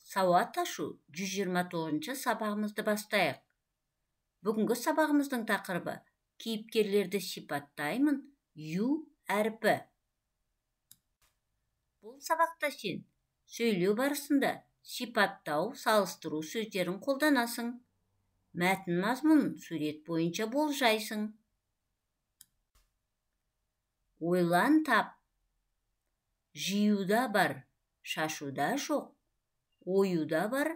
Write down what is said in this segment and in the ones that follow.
Сауат ашу 129 сабағымызды бастайық. Бүгінгі сабағымыздың тақырыбы кейіпкерлерді сипаттаймын ю әрпі. Бұл сабақта сен сөйлеу барысында сипаттау, салыстыру сөздерін қолданасың. Мәтін мазмұнын сурет бойынша болжайсың. Ойлан тап. Жиюда бар, шашуда жоқ. Оюда бар,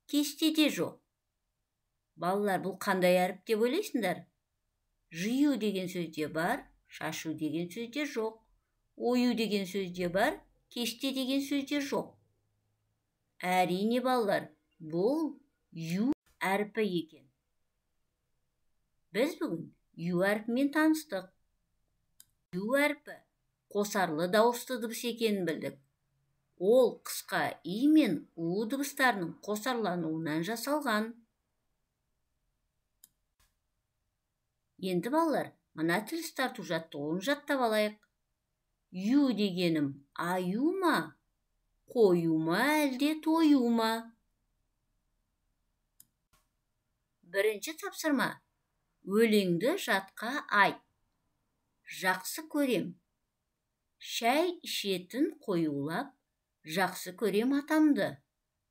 кестеде жоқ. Балалар, бұл қандай әріп деп ойлайсыңдар? Жию деген сөзде бар, шашу деген сөзде жоқ. Ою деген сөзде бар, кесте деген сөзде жоқ. Әрине балалар, бұл ю әрпі екен. Біз бүгін ю әрпімен таныстық. Ю әрпі қосарлы дауысты дыбыс екенін білдік. Ол қысқа и мен у дыбыстарының қосарлануынан жасалған. Енді балалар, мына тіл тарту жаттығуын жаттап алайық. Ю дегенім аю ма, қою ма, әлде тою ма? Бірінші тапсырма. Өлеңді жатқа айт. Жақсы көрем. Шәй ішетін қоюлап, жақсы көрем атамды.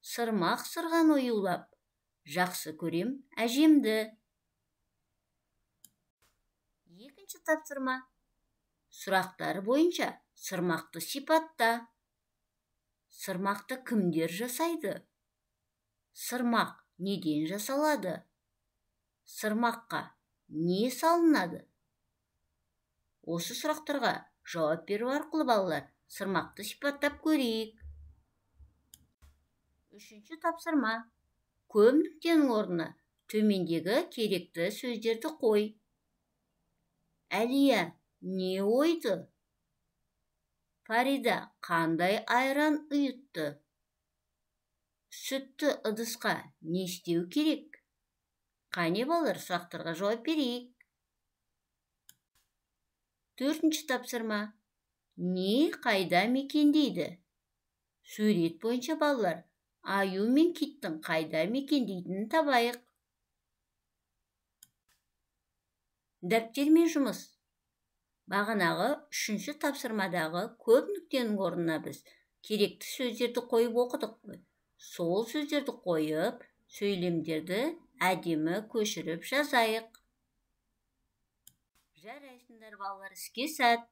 Сырмақ сырған оюлап, жақсы көрем әжемді. Екінші тапсырма. Сұрақтары бойынша сырмақты сипатта. Сырмақты кімдер жасайды? Сырмақ неден жасалады? Сырмаққа не салынады? Осы сұрақтарға жауап беру арқылы балалар сырмақты сипаттап көрейік. Үшінші тапсырма. Көп нүктенің орнына төмендегі керекті сөздерді қой. Әлия не ойды? Фарида қандай айран ұйытты? Сүтті ыдысқа не істеу керек? Қане балалар, сұрақтарға жауап берейік. Төртінші тапсырма. Не қайда мекендейді? Сурет бойынша балалар, аю мен киттің қайда мекендейтінін табайық. Дәптермен жұмыс. Бағанағы үшінші тапсырмадағы көп нүктенің орнына біз керекті сөздерді қойып оқыдық. Сол сөздерді қойып, сөйлемдерді әдемі көшіріп жазайық. Жарайсыңдар балалар, іске сәт.